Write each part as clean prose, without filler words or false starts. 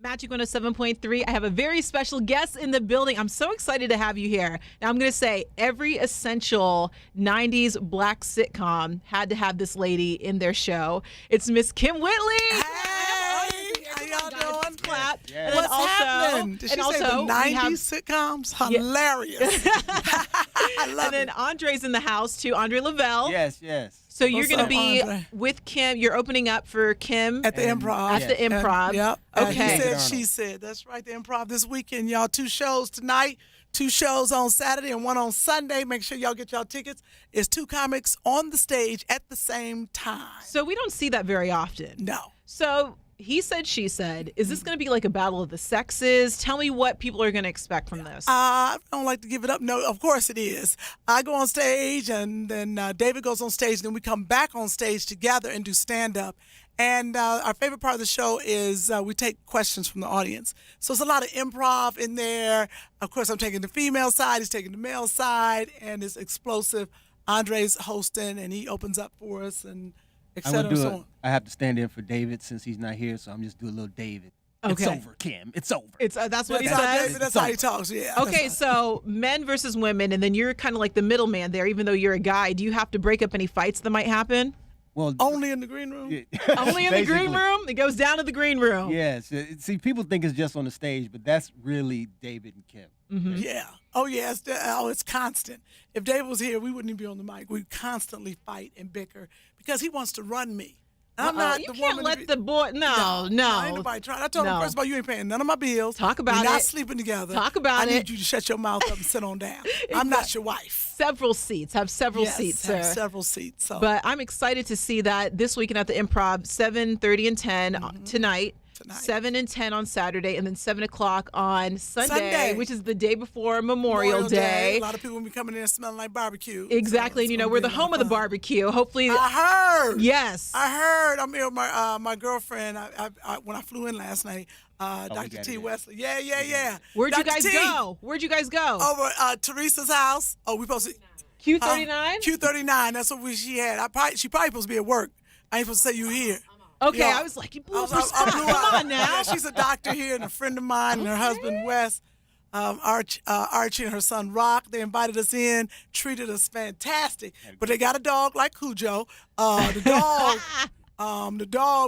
Magic 107.3. I have a very special guest in the building. I'm so excited to have you here. Now, I'm going to say every essential 90s black sitcom had to have this lady in their show. It's Miss Kym Whitley. Hey, how y'all doing? Clap. Yes. And then What's also, happening? Did she say the 90s sitcoms? Hilarious. I love and then it. Andre's in the house, too. Andre Lavelle. Yes, yes. So you're What's going to up, be Andre? with Kym. You're opening up for Kym At the Improv. at the Improv. Yep. Okay. He said, she said. That's right, the Improv this weekend, y'all. 2 shows tonight, 2 shows on Saturday, and 1 on Sunday. Make sure y'all get y'all tickets. It's 2 comics on the stage at the same time. So we don't see that very often. No. So he said, she said, is this going to be like a battle of the sexes? Tell me what people are going to expect from this. I don't like to give it up. No, of course it is. I go on stage, and then David goes on stage, and then we come back on stage together and do stand-up. And our favorite part of the show is we take questions from the audience. So it's a lot of improv in there. Of course, I'm taking the female side, he's taking the male side, and it's explosive. Andre's hosting, and he opens up for us, and et cetera, and so on. I have to stand in for David since he's not here, so I'm just doing a little David. Okay. It's over, Kym. It's over. It's that's what he That's how says. David, that's how he talks, yeah. Okay, so men versus women, and then you're kind of like the middleman there, even though you're a guy. Do you have to break up any fights that might happen? Well, Only in the green room? yeah. Only in the green Basically. room? It goes down to the green room. Yes. See, people think it's just on the stage, but that's really David and Kym. Mm-hmm. Yeah. Oh, yeah. It's constant. If David was here, we wouldn't even be on the mic. We constantly fight and bicker because he wants to run me. I'm not you the can't woman. let the boy. No. Ain't nobody trying. I told him, No. first of all, you ain't paying none of my bills. Talk about We're not it. sleeping together. Talk about I it. need you to shut your mouth up and sit on down. I'm not your wife. Several seats. Have several Yes, seats, have sir. several seats. So But I'm excited to see that this weekend at the Improv, 7:30 and 10 tonight. 7 and 10 on Saturday, and then 7 o'clock on Sunday, which is the day before Memorial Day. A lot of people will be coming in smelling like barbecue. Exactly, So and it's we're gonna the be a home lot of the fun. barbecue. Hopefully, I heard. yes. I heard. I'm here with my girlfriend. When I flew in last night, Dr. got T. it. Wesley. Yeah. Where'd you Dr. guys T, go? Where'd you guys go? Over Teresa's house. Oh, we supposed to. Q39? Q39. That's what she had. She probably supposed to be at work. I ain't supposed to say you here. Okay, Yeah. I was like, you blew I up was- her spot. I blew Come up. on now. Yeah, she's a doctor here, and a friend of mine, and her husband Wes, Archie and her son Rock. They invited us in, treated us fantastic. But they got a dog like Cujo. The dog.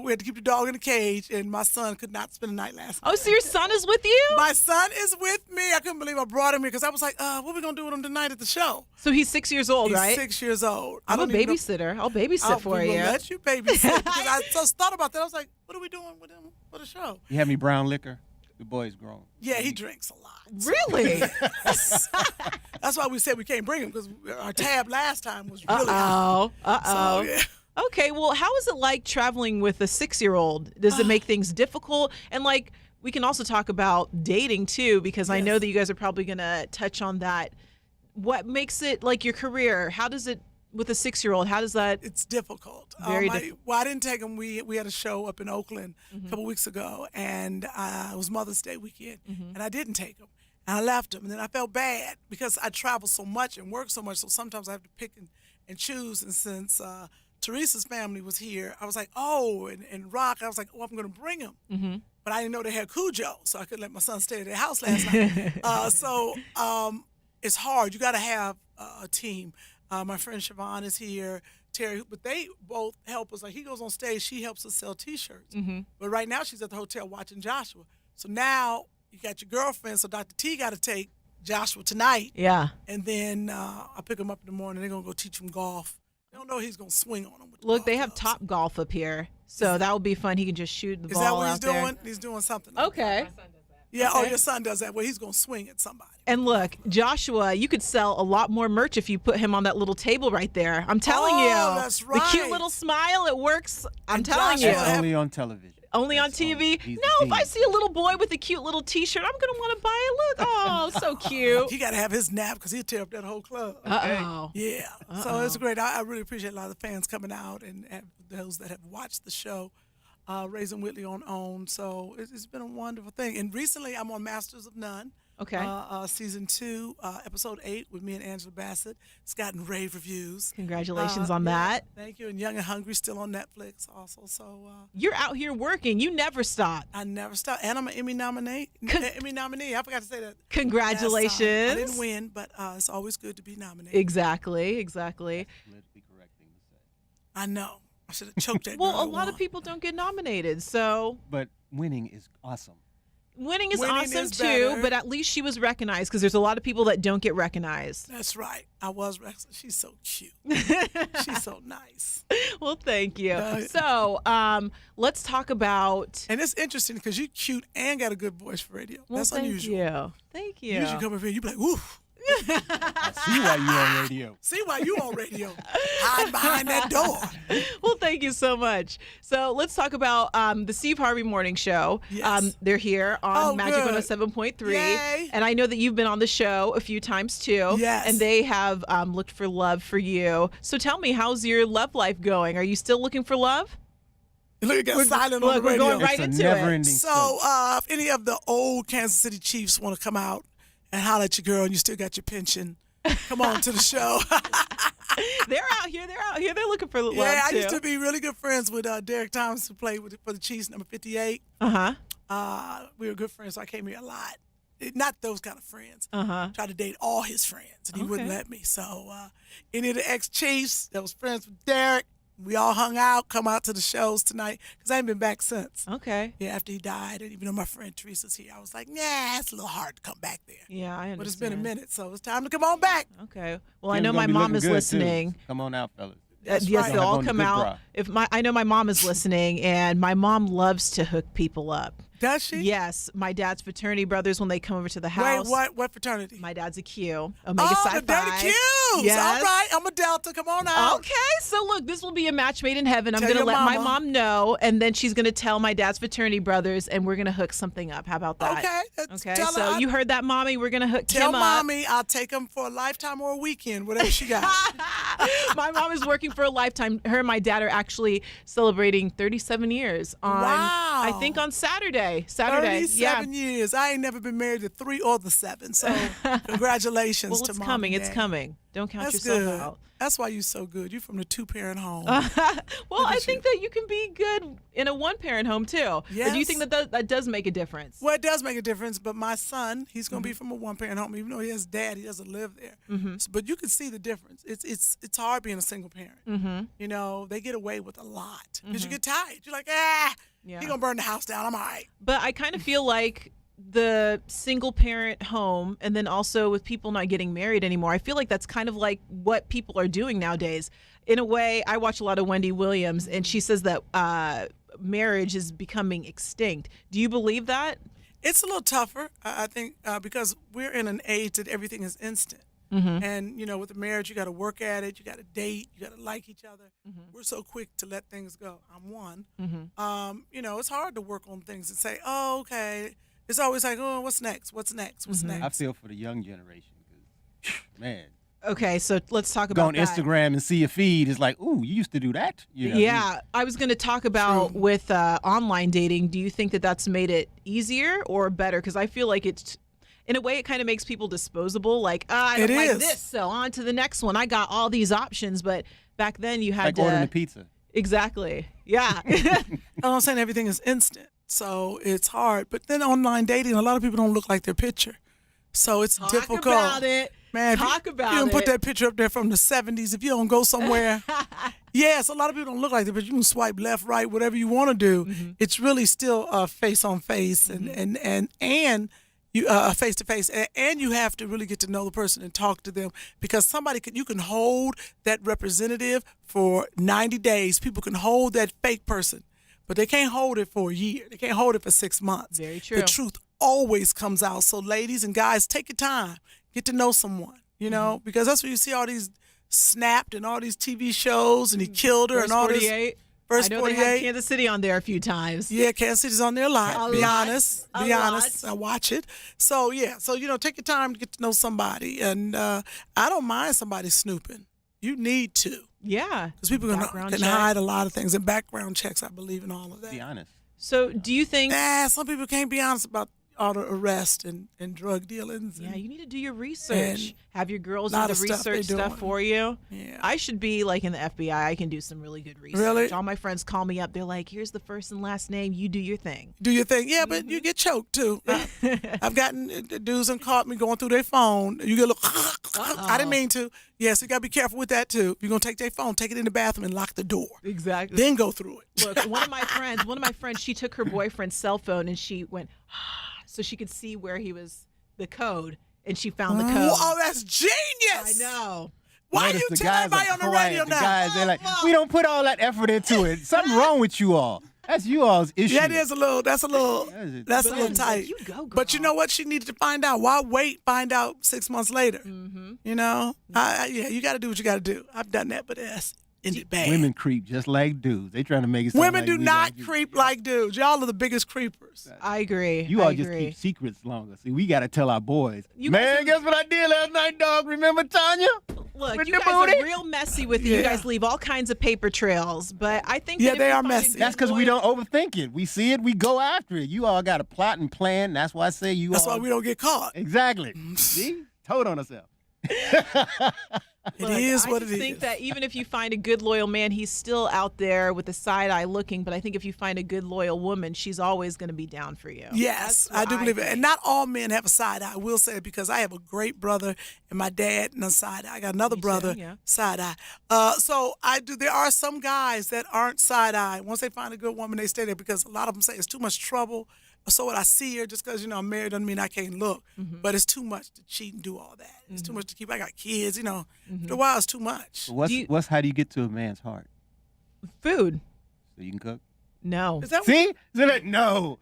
We had to keep the dog in a cage, and my son could not spend the night last night. Oh, so your son is with you? My son is with me. I couldn't believe I brought him here because I was like, what we gonna do with him tonight at the show? So he's 6 years old, He's right? 6 years old. I I'm a don't even know- babysitter. I'll babysit for we will you. let you babysit because I just thought about that. I was like, what are we doing with him for the show? You have any brown liquor? The boy's grown. Yeah, he drinks a lot. Really? That's why we said we can't bring him because our tab last time was really high. Uh-oh. So, yeah. Okay, well, how is it like traveling with a 6-year-old? Does it make things difficult? And, like, we can also talk about dating, too, because I know that you guys are probably going to touch on that. What makes it, like, your career? How does it, with a 6-year-old, how does that? It's difficult. Very difficult. Well, I didn't take him. We had a show up in Oakland a couple weeks ago, and it was Mother's Day weekend, and I didn't take him. And I left him, and then I felt bad because I travel so much and work so much, so sometimes I have to pick and choose. And since Teresa's family was here, I was like, and Rock, I was like, I'm going to bring him. But I didn't know they had Cujo, so I couldn't let my son stay at their house last night. So it's hard. You got to have a team. My friend Siobhan is here, Terry, but they both help us. Like, he goes on stage, she helps us sell T-shirts. But right now she's at the hotel watching Joshua. So now you got your girlfriend, so Dr. T got to take Joshua tonight. Yeah. And then I pick him up in the morning. They're going to go teach him golf. They don't know he's going to swing on him. With the Look, golf they have clubs. Top Golf up here, so that will be fun. He can just shoot the Is ball that what he's out there. doing? He's doing something. Like Okay. that. Yeah, your son does that. Well, he's going to swing at somebody. And look, Joshua, you could sell a lot more merch if you put him on that little table right there. I'm telling you. that's The cute right. little smile, it works. I'm And telling Joshua you. have- Only on television. Only on That's TV? he's No, the if I genius. see a little boy with a cute little T-shirt, I'm going to want to buy it. Look, oh, so cute. He got to have his nap because he'll tear up that whole club. Uh-oh. Yeah. So it's great. I really appreciate a lot of the fans coming out and those that have watched the show, Raising Whitley on OWN. So it's been a wonderful thing. And recently I'm on Masters of None. Okay. Season 2, episode 8 with me and Angela Bassett. It's gotten rave reviews. Congratulations on Yeah, that. thank you. And Young and Hungry still on Netflix also. So You're out here working. You never stop. I never stop. And I'm an Emmy nominee. I forgot to say that. Congratulations. I didn't win, but it's always good to be nominated. Exactly. Politically correct thing to say. I know. I should have choked that Well, girl a lot of people don't get nominated, so But winning is awesome. winning is Winning awesome is too. better. But at least she was recognized because there's a lot of people that don't get recognized. That's right. I was. She's so cute. She's so nice. Well, thank you. So, let's talk about. And it's interesting because you're cute and got a good voice for radio. Well, That's thank unusual. you. Thank you. Usually come up here, you be like, woof. I see why you on radio. See why you on radio. Hide behind that door. Well, thank you so much. So let's talk about the Steve Harvey Morning Show. Yes. They're here on Oh, Magic good. 107.3. Yay. And I know that you've been on the show a few times too. Yes. And they have looked for love for you. So tell me, how's your love life going? Are you still looking for love? Look, it got silent on the we're radio. going right It's a into it. never-ending So if any of the old Kansas City Chiefs want to come out and holler at your girl and you still got your pension, come on to the show. They're out here. They're looking for love Yeah, I too. used to be really good friends with Derek Thomas, who played for the Chiefs, number 58. We were good friends, so I came here a lot. Not those kind of friends. Tried to date all his friends, and he wouldn't let me. So any of the ex-Chiefs that was friends with Derek, we all hung out, come out to the shows tonight, because I ain't been back since. Okay. Yeah, after he died, and even though my friend Teresa's here, I was like, nah, it's a little hard to come back there. Yeah, I understand. But it's been a minute, so it's time to come on back. Okay. Well, I Kim's know my gonna be mom looking is good, too. listening. Come on out, fellas. That's Yes, right. they'll all On the come good out. bra. I know my mom is listening, and my mom loves to hook people up. Does she? Yes, my dad's fraternity brothers, when they come over to the house. Wait, what fraternity? My dad's a Q, Omega Psi the Dirty Phi. Qs. Yes. All right, I'm a Delta. Come on out. Okay, so look, this will be a match made in heaven. I'm Tell going to your let my mama. mom know, and then she's going to tell my dad's fraternity brothers, and we're going to hook something up. How about that? Okay. Okay, Tell so her you heard that, Mommy. We're going to hook Tell Kim up. mommy I'll take them for a lifetime or a weekend, whatever she got. My mom is working for a lifetime. Her and my dad are actually celebrating 37 years on, Wow. I think on Saturday. 37 years. I ain't never been married to 3 or the 7. So congratulations Well, to it's Mom coming. and It's Dad. coming. Don't count That's yourself good. out. That's why you're so good. You're from the 2-parent home. Well, I at think that you can be good in a one-parent home too. Or do you Yes. think that does make a difference? Well, it does make a difference, but my son, he's going to Mm-hmm. be from a 1-parent home. Even though he has dad, he doesn't live there. But you can see the difference. It's hard being a single parent. Mm-hmm. You know, they get away with a lot because you Mm-hmm. get tired. You're like, Yeah. he going to burn the house down. I'm all right. But I kind of feel like the single parent home, and then also with people not getting married anymore, I feel like that's kind of like what people are doing nowadays. In a way, I watch a lot of Wendy Williams, and she says that marriage is becoming extinct. Do you believe that? It's a little tougher, I think, because we're in an age that everything is instant. Mm-hmm. And, you know, with a marriage, you got to work at it. You got to date. You got to like each other. We're so quick to let things go. I'm one. You know, it's hard to work on things and say, oh, okay. It's always like, oh, what's next? What's next? What's next? I feel for the young generation. 'Cause, man, Okay, so let's talk go about on that. Instagram and see a feed. It's like, ooh, you used to do that. You know, Yeah, I was going to talk about with online dating. Do you think that that's made it easier or better? Because I feel like it's, in a way, it kind of makes people disposable. Like, I don't It like is. this, so on to the next one. I got all these options, but back then you had like to. ordering a pizza. Exactly. Yeah. I'm saying everything is instant. So it's hard. But then online dating, a lot of people don't look like their picture. So it's difficult. Talk about it. Man, Talk about you don't put it. that picture up there from the 70s. If you don't go somewhere, yes, a lot of people don't look like that, but you can swipe left, right, whatever you want to do. It's really still face on face and you face to face, and you have to really get to know the person and talk to them because you can hold that representative for 90 days. People can hold that fake person, but they can't hold it for a year. They can't hold it for 6 months. Very true. The truth always comes out. So ladies and guys, take your time. Get to know someone, you know, because that's where you see all these snapped and all these TV shows and he killed her Verse and all 48. this. Verse I know 48. they had Kansas City on there a few times. Yeah, Kansas City's on there a lot. A Be lot. honest. A Be honest. lot. I watch it. So, yeah. So, you know, take your time to get to know somebody. And I don't mind somebody snooping. You need to. Yeah. Because people Background can check. hide a lot of things. And background checks, I believe in all of that. Be honest. So do you think? Some people can't be honest about all the arrests and drug dealings. Yeah, And, you need to do your research. Have your girls do lot the of stuff they research stuff doing. for you. Yeah. I should be like in the FBI. I can do some really good research. Really? All my friends call me up. They're like, "Here's the first and last name. You do your thing." Do your thing. Yeah, but you get choked too. I've gotten dudes and caught me going through their phone. You get a little, I didn't mean to. Yes, you got to be careful with that too. If you're going to take their phone, take it in the bathroom and lock the door. Exactly. Then go through it. Look, one of my friends, she took her boyfriend's cell phone and she went, so she could see where he was, the code, and she found the code. Oh, that's genius. I know. Why Notice you the tell guys everybody are on the quiet. radio The now? guys, they're like, we don't put all that effort into it. Something wrong with you all. That's you all's issue. Yeah, that's a little That's a little tight. You go, girl. But you know what? She needed to find out. Why wait? Find out 6 months later. Mm-hmm. You know? Yeah, you got to do what you got to do. I've done that, but that's ended bad. Women creep just like dudes. They trying to make it sound Women like do we not don't. creep like dudes. Y'all are the biggest creepers. I agree. You all I just agree. keep secrets longer. See, we got to tell our boys. You Man, guys guess what I did last night, dog? Remember Tanya? Look, With you the guys are booty? real messy with it. You Yeah. guys leave all kinds of paper trails, but I think Yeah, that if they you are find a messy. good That's because we loyal- don't overthink it. We see it, we go after it. You all got a plot and plan. That's why I say you That's all. why we don't get caught. Exactly. See? Told on herself. It is what I it just think is. that even if you find a good loyal man, he's still out there with a side eye looking. But I think if you find a good loyal woman, she's always going to be down for you. Yes, That's what I do believe it. think. And not all men have a side eye. I will say it because I have a great brother and my dad and a side eye. I got another Me too, brother, yeah. side eye. So I do. There are some guys that aren't side eye. Once they find a good woman, they stay there because a lot of them say it's too much trouble. So what I see her, just because, I'm married doesn't mean I can't look. Mm-hmm. But it's too much to cheat and do all that. It's too much to keep. I got kids, After a while, it's too much. So how do you get to a man's heart? Food. So you can cook? No. Is that See? So that, no.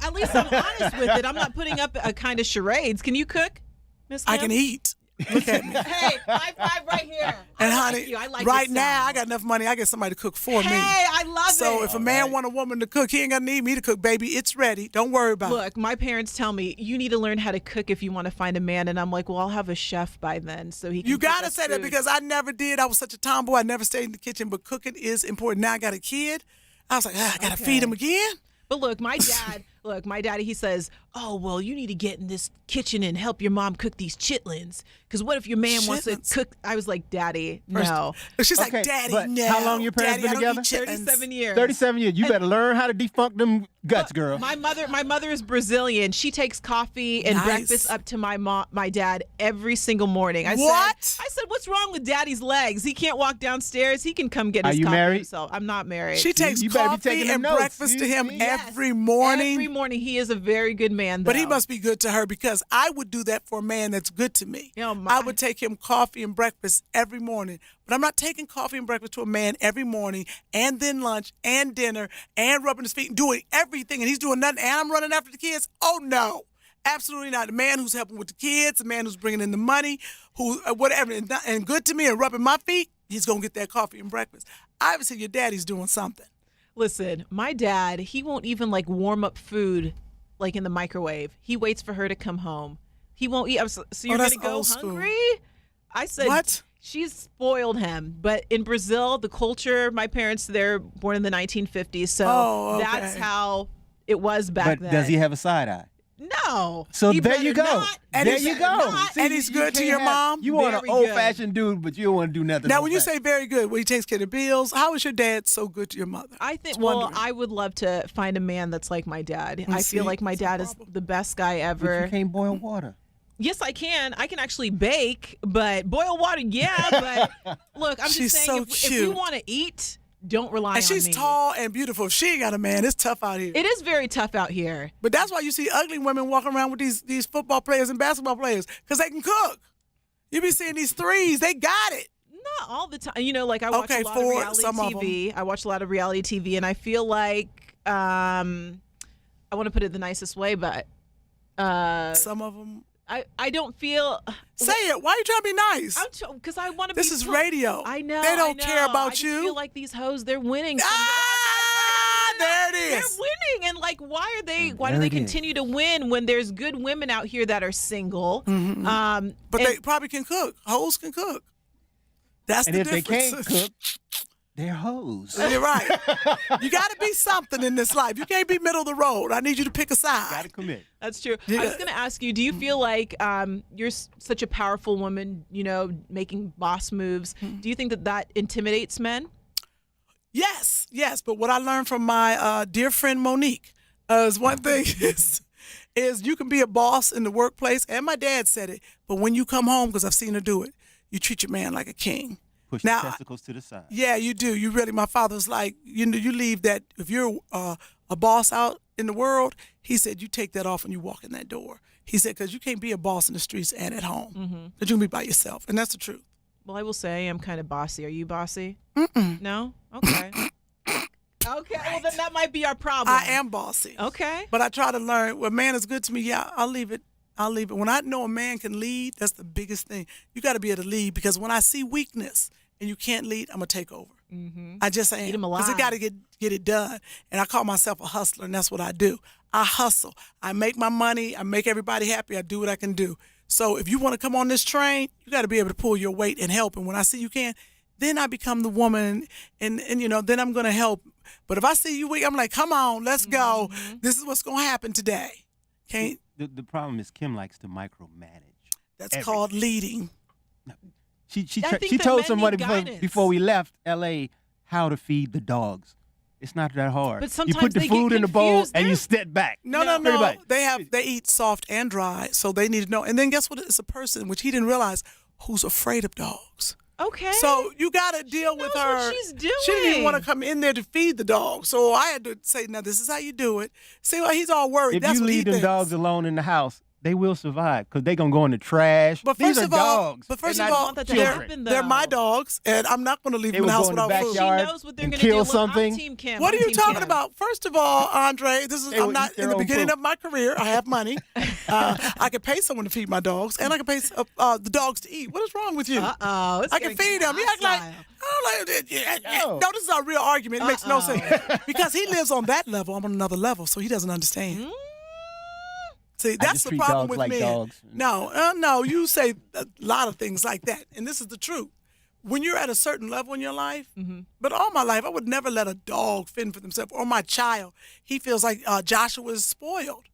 At least I'm honest with it. I'm not putting up a kind of charades. Can you cook, Miss I Kim? can eat. Look at me. Hey, high five right here. And I honey, like you. I like right your now, sound. I got enough money. I get somebody to cook for me. Hey, I love So it. if a man want a woman to cook, he ain't gonna need me to cook, baby. It's ready. Don't worry about it. Look, my parents tell me you need to learn how to cook if you want to find a man, and I'm like, well, I'll have a chef by then, so he can. You cook gotta us say that food. because I never did. I was such a tomboy. I never stayed in the kitchen, but cooking is important. Now I got a kid. I was like, I gotta feed him again. But look, my daddy, he says, oh, well, you need to get in this kitchen and help your mom cook these chitlins. Because what if your man wants to Chitlins? cook? I was like, Daddy, no. She's Okay, like, Daddy, but no. how long your parents Daddy, been I don't together? eat chitlins. 37 years. 37 years. You better learn how to defunct them guts, girl. My mother is Brazilian. She takes coffee and Nice. breakfast up to my dad every single morning. I What? said, what's wrong with Daddy's legs? He can't walk downstairs. He can come get Are his you coffee married? himself. I'm not married. She takes You better be coffee taking them and notes. breakfast to him Yes. every morning. Every morning. He is a very good man, though. But he must be good to her because I would do that for a man that's good to me. Yeah, I would take him coffee and breakfast every morning. But I'm not taking coffee and breakfast to a man every morning and then lunch and dinner and rubbing his feet and doing everything. And he's doing nothing and I'm running after the kids. Oh, no. Absolutely not. The man who's helping with the kids, the man who's bringing in the money, who whatever, and good to me and rubbing my feet, he's going to get that coffee and breakfast. Obviously, your daddy's doing something. Listen, my dad, he won't even like warm up food like in the microwave. He waits for her to come home. He won't eat. So you're going that's to go old school. hungry? I said, What? She's spoiled him. But in Brazil, the culture, my parents, they're born in the 1950s. So Oh, okay. that's how it was back But then. does he have a side eye? No. So He there you better go. not. And There he's you go. not. See, And he's good to can't your mom? You want an Very good. old-fashioned dude, but you don't want to do nothing. Now, when you old-fashioned. say very good, when he takes care of the bills, how is your dad so good to your mother? I think, Just well, wondering. I would love to find a man that's like my dad. I see, feel like my that's no dad is problem. the best guy But ever. you can't boil water. Yes, I can. I can actually bake, but boil water, yeah. But look, I'm She's just saying, so if you cute. want to eat, don't rely And on she's me. tall and beautiful. If she ain't got a man, it's tough out here. It is very tough out here. But that's why you see ugly women walking around with these football players and basketball players, because they can cook. You be seeing these threes, they got it. Not all the time. You know, like I watch Okay, a lot of for reality some of TV. I watch a lot of reality TV, and I feel like I want to put it the nicest way, but Some of them. I don't feel. Say it. Why are you trying to be nice? Because I want to be. This is radio. I know. They don't I care know. about I just you. feel like these hoes, they're winning. There it They're is. winning, and like, why do There they it is. continue to win when there's good women out here that are single? But and they probably can cook. Hoes can cook. That's And the if they difference. can't cook, they're hoes. You're right. You got to be something in this life. You can't be middle of the road. I need you to pick a side. Got to commit. That's true. Yeah. I was going to ask you, do you feel like you're such a powerful woman, making boss moves? Do you think that intimidates men? Yes. But what I learned from my dear friend Monique is one thing is you can be a boss in the workplace, and my dad said it, but when you come home, because I've seen her do it, you treat your man like a king. Push Now, the testicles to the side. Yeah, you do. You really, my father's like, you leave that, if you're a boss out in the world, he said, you take that off when you walk in that door. He said, because you can't be a boss in the streets and at home. Because you can be by yourself. And that's the truth. Well, I will say I am kind of bossy. Are you bossy? Mm-mm. No? Okay. Okay, well, then that might be our problem. I am bossy. Okay. But I try to learn, when a man is good to me, yeah, I'll leave it. When I know a man can lead, that's the biggest thing. You got to be able to lead, because when I see weakness and you can't lead, I'm going to take over. I just am. Eat 'em Because I alive. got to get it done. And I call myself a hustler, and that's what I do. I hustle. I make my money. I make everybody happy. I do what I can do. So if you want to come on this train, you got to be able to pull your weight and help. And when I see you can, then I become the woman, and then I'm going to help. But if I see you weak, I'm like, come on, let's go. This is what's going to happen today. Can't. The problem is Kym likes to micromanage. That's called leading. She I think that told men somebody need guidance. before we left L.A. how to feed the dogs. It's not that hard. But you sometimes put the they get food in the bowl confused. and you There's- step back. No. Everybody. They eat soft and dry, so they need to know. And then guess what? It's a person, which he didn't realize, who's afraid of dogs. Okay. So you got to deal with knows her. what she's She didn't even doing. want to come in there to feed the dog. So I had to say, now this is how you do it. See, well, he's all worried. If That's you what he leave them thinks. dogs alone in the house, they will survive because they're going to go in the trash. But These first are of all, dogs. but first They're of not all, want that to children. happen, they're though. my dogs, and I'm not going to leave They them in the will house go in the without food. backyard. She knows what they're and going to kill do. Look, something. I'm Team Kym. What are I'm you Team talking Kym. about? First of all, Andre, They will I'm not eat their in the own beginning food. of my career. I have money. I can pay someone to feed my dogs, and I can pay the dogs to eat. What is wrong with you? Uh-oh. It's I can getting feed them. You act like, hostile. no, this is our real argument. It makes no sense. Because he lives on that level. I'm on another level, so he doesn't understand. See, that's just the treat problem dogs with like men. dogs. No, you say a lot of things like that, and this is the truth. When you're at a certain level in your life, but all my life, I would never let a dog fend for themselves, or my child. He feels like Joshua is spoiled.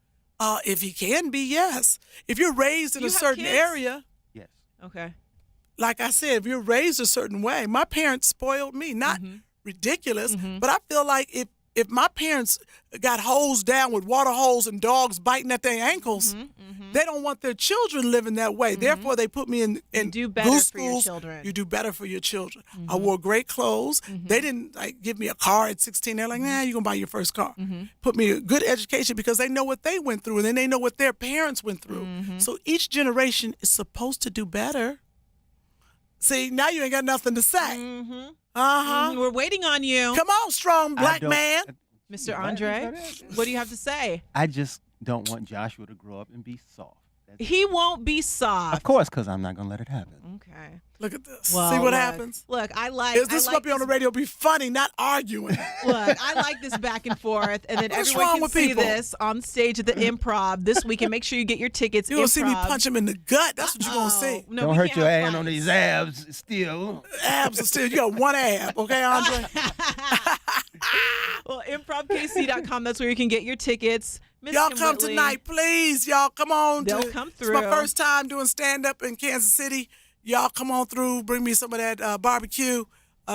If he can be, yes. If you're raised in You a have certain kids? area, Yes. Okay. like I said, if you're raised a certain way, my parents spoiled me. Not ridiculous, but I feel like if my parents got hosed down with water holes and dogs biting at their ankles, they don't want their children living that way. Therefore, they put me in do better good for your schools. children. You do better for your children. I wore great clothes. They didn't give me a car at 16. They're like, nah, you're going to buy your first car. Put me a good education because they know what they went through, and then they know what their parents went through. So each generation is supposed to do better. See, now you ain't got nothing to say. We're waiting on you. Come on, strong black don't- man. Mr. Andre, what do you have to say? I just don't want Joshua to grow up and be soft. He won't be Of soft. course, because I'm not going to let it happen. Okay. Look at this. Well, See what look, happens? Look, I like. Is this I what like be on the this- radio? Be funny, not arguing. Look, I like this back and forth, and then What's everyone wrong can with see people? this on stage at the Improv this weekend. Make sure you get your tickets. You're going to see me Improv. punch him in the gut. That's what you're going to see. No, Don't we hurt can't your have hand on fights. these abs still. Abs are still, you got one ab, okay, Andre? Well, improvkc.com. That's where you can get your tickets. Miss Y'all Kym come Whitley. tonight, please. Y'all come on. They'll come It's my through. first time doing stand-up in Kansas City. Y'all come on through. Bring me some of that barbecue.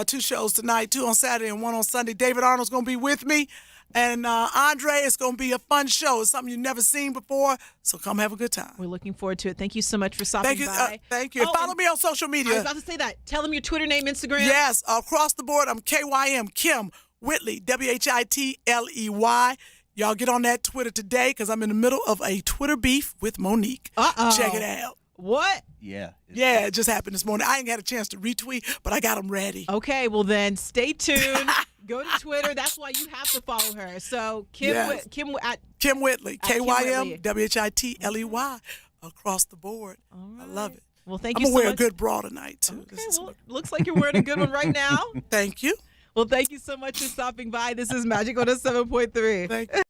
2 shows tonight, 2 on Saturday and 1 on Sunday. David Arnold's going to be with me. And Andre, it's going to be a fun show. It's something you've never seen before, so come have a good time. We're looking forward to it. Thank you so much for stopping Thank you. by. Thank you. Oh, Follow and me on social I media. was about to say that. Tell them your Twitter name, Instagram. Yes, across the board, I'm KYM, Kym Whitley, Whitley. Y'all get on that Twitter today because I'm in the middle of a Twitter beef with Monique. Uh-oh. Check it out. What? Yeah. Yeah, it just happened this morning. I ain't had a chance to retweet, but I got them ready. Okay, well then stay tuned. Go to Twitter. That's why you have to follow her. So Kym, Yes. Kym at Kym Whitley, At Kym KYM, Whitley. Whitley, across the board. I love it. well, thank I'm you going so to wear much. a good bra tonight, too. Okay, This is- well, looks like you're wearing a good one right now. Thank you. Well, thank you so much for stopping by. This is Magic 107.3. Thank you.